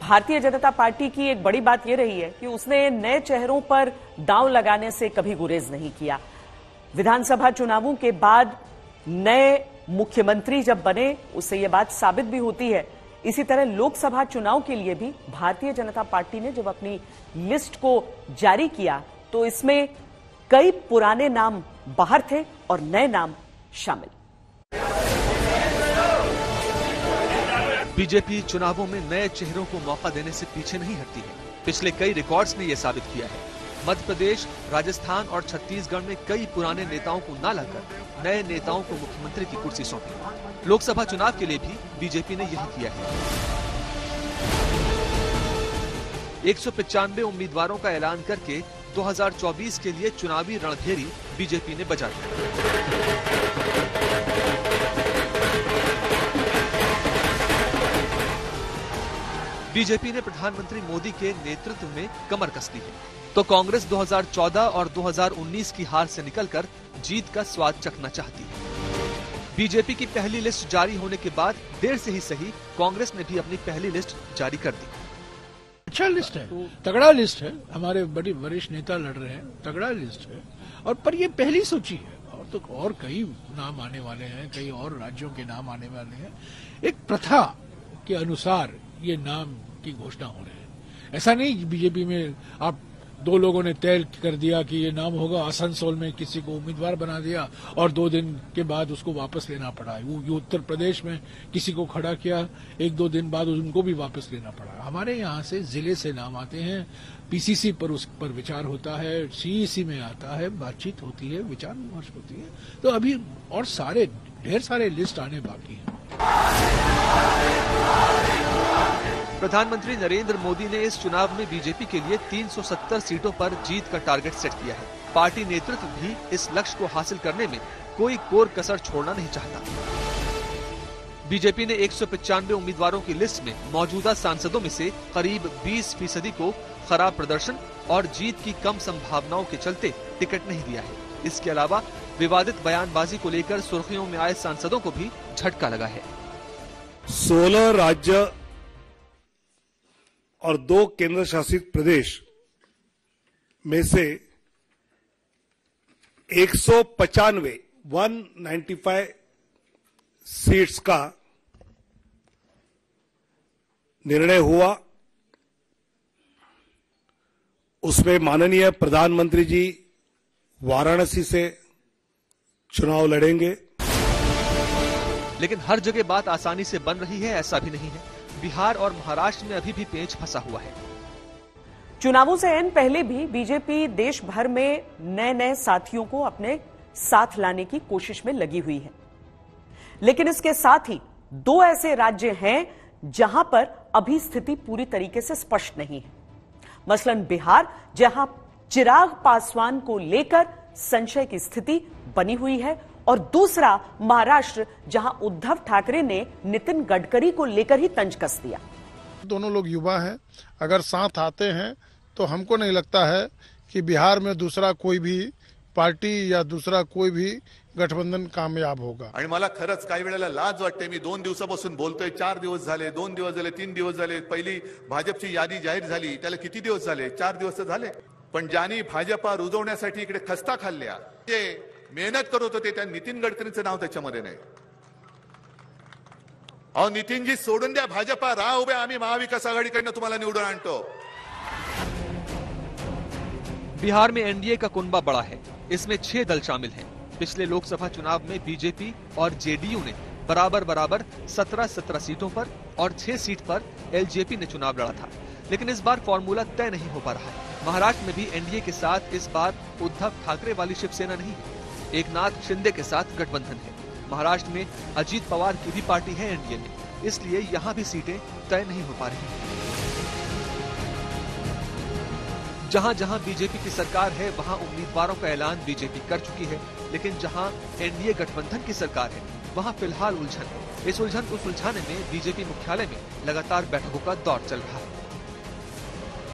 Bharatiya Janata party की एक बड़ी बात यह रही है कि उसने नए चेहरों पर दांव लगाने से कभी गुरेज नहीं किया। विधानसभा चुनावों के बाद नए मुख्यमंत्री जब बने उससे यह बात साबित भी होती है। इसी तरह लोकसभा चुनाव के लिए भी भारतीय जनता पार्टी ने जब अपनी लिस्ट को जारी किया तो इसमें कई पुराने नाम बाहर थे और नए नाम शामिल। बीजेपी चुनावों में नए चेहरों को मौका देने से पीछे नहीं हटती है। पिछले कई रिकॉर्ड्स ने यह साबित किया है। मध्य प्रदेश, राजस्थान और छत्तीसगढ़ में कई पुराने नेताओं को न लाकर नए नेताओं को मुख्यमंत्री की कुर्सी सौंपी। लोकसभा चुनाव के लिए भी बीजेपी ने यही किया है। 195 उम्मीदवारों का ऐलान करके 2024 के लिए चुनावी रणभेरी बीजेपी ने बजा दी। बीजेपी ने प्रधानमंत्री मोदी के नेतृत्व में कमर कस ली है, तो कांग्रेस 2014 और 2019 की हार से निकलकर जीत का स्वाद चखना चाहती है। बीजेपी की पहली लिस्ट जारी होने के बाद देर से ही सही कांग्रेस ने भी अपनी पहली लिस्ट जारी कर दी। अच्छा लिस्ट है, तगड़ा लिस्ट है, हमारे बड़े वरिष्ठ नेता लड़ रहे हैं, तगड़ा लिस्ट है। और पर ये पहली सूची है और तो और कई नाम आने वाले हैं, कई और राज्यों के नाम आने वाले हैं। एक प्रथा के अनुसार ये नाम की घोषणा हो रही है। ऐसा नहीं बीजेपी में आप दो लोगों ने तय कर दिया कि ये नाम होगा, आसनसोल में किसी को उम्मीदवार बना दिया और 2 दिन के बाद उसको वापस लेना पड़ा। वो उत्तर प्रदेश में किसी को खड़ा किया, 1-2 दिन बाद उनको भी वापस लेना पड़ा। हमारे यहाँ से जिले से नाम आते हैं, पीसीसी पर उस पर विचार होता है, सीईसी में आता है, बातचीत होती है, विचार विमर्श होती है। तो अभी और ढेर सारे लिस्ट आने बाकी हैं। प्रधानमंत्री नरेंद्र मोदी ने इस चुनाव में बीजेपी के लिए 370 सीटों पर जीत का टारगेट सेट किया है। पार्टी नेतृत्व भी इस लक्ष्य को हासिल करने में कोई कोर कसर छोड़ना नहीं चाहता। बीजेपी ने 195 उम्मीदवारों की लिस्ट में मौजूदा सांसदों में से करीब 20% को खराब प्रदर्शन और जीत की कम संभावनाओं के चलते टिकट नहीं दिया है। इसके अलावा विवादित बयानबाजी को लेकर सुर्खियों में आए सांसदों को भी झटका लगा है। 16 राज्य और 2 केंद्र शासित प्रदेश में से 195 सीट्स का निर्णय हुआ। उसमें माननीय प्रधानमंत्री जी वाराणसी से चुनाव लड़ेंगे। लेकिन हर जगह बात आसानी से बन रही है ऐसा भी नहीं है। बिहार और महाराष्ट्र में अभी भी पेंच फंसा हुआ है। चुनावों से एन पहले भी बीजेपी देश भर में नए नए साथियों को अपने साथ लाने की कोशिश में लगी हुई है। लेकिन इसके साथ ही 2 ऐसे राज्य हैं जहां पर अभी स्थिति पूरी तरीके से स्पष्ट नहीं है। मसलन बिहार, जहां चिराग पासवान को लेकर संशय की स्थिति बनी हुई है, और दूसरा महाराष्ट्र, जहां उद्धव ठाकरे ने नितिन गडकरी को लेकर ही तंज कस दिया। दोनों लोग युवा हैं, अगर साथ आते हैं तो हमको नहीं लगता है कि बिहार में दूसरा कोई भी पार्टी या दूसरा कोई भी गठबंधन कामयाब होगा। आणि मला खरंच काही वेळेला लाज वाटते। मी 2 दिवसापासून बोलतोय, 4 दिवस झाले, 2 दिवस झाले, 3 दिवस झाले। पहिली भाजपची यादी जाहीर झाली त्याला किती दिवस झाले? 4 दिवस झाले। पण ज्यांनी भाजपा रुजवण्यासाठी इकडे खस्ता खाल्ल्या, ते मेहनत करत होते, त्या नितीन गडकरींचं नाव त्याच्यामध्ये नाही। अहो नितीनजी सोडून द्या भाजपा, राह उभे, आम्ही महाविकास आघाडीकडनं तुम्हाला निवडून आणतो। बिहार में एनडीए का कुनबा बड़ा है। इसमें 6 दल शामिल हैं। पिछले लोकसभा चुनाव में बीजेपी और जेडीयू ने बराबर 17 सीटों पर और 6 सीट पर एलजेपी ने चुनाव लड़ा था। लेकिन इस बार फॉर्मूला तय नहीं हो पा रहा है। महाराष्ट्र में भी एनडीए के साथ इस बार उद्धव ठाकरे वाली शिवसेना नहीं है, एकनाथ शिंदे के साथ गठबंधन है। महाराष्ट्र में अजीत पवार की भी पार्टी है एनडीए में, इसलिए यहाँ भी सीटें तय नहीं हो पा रही। जहां जहां बीजेपी की सरकार है वहां उम्मीदवारों का ऐलान बीजेपी कर चुकी है, लेकिन जहां एनडीए गठबंधन की सरकार है वहां फिलहाल उलझन है। इस उलझन को सुलझाने में बीजेपी मुख्यालय में लगातार बैठकों का दौर चल रहा है।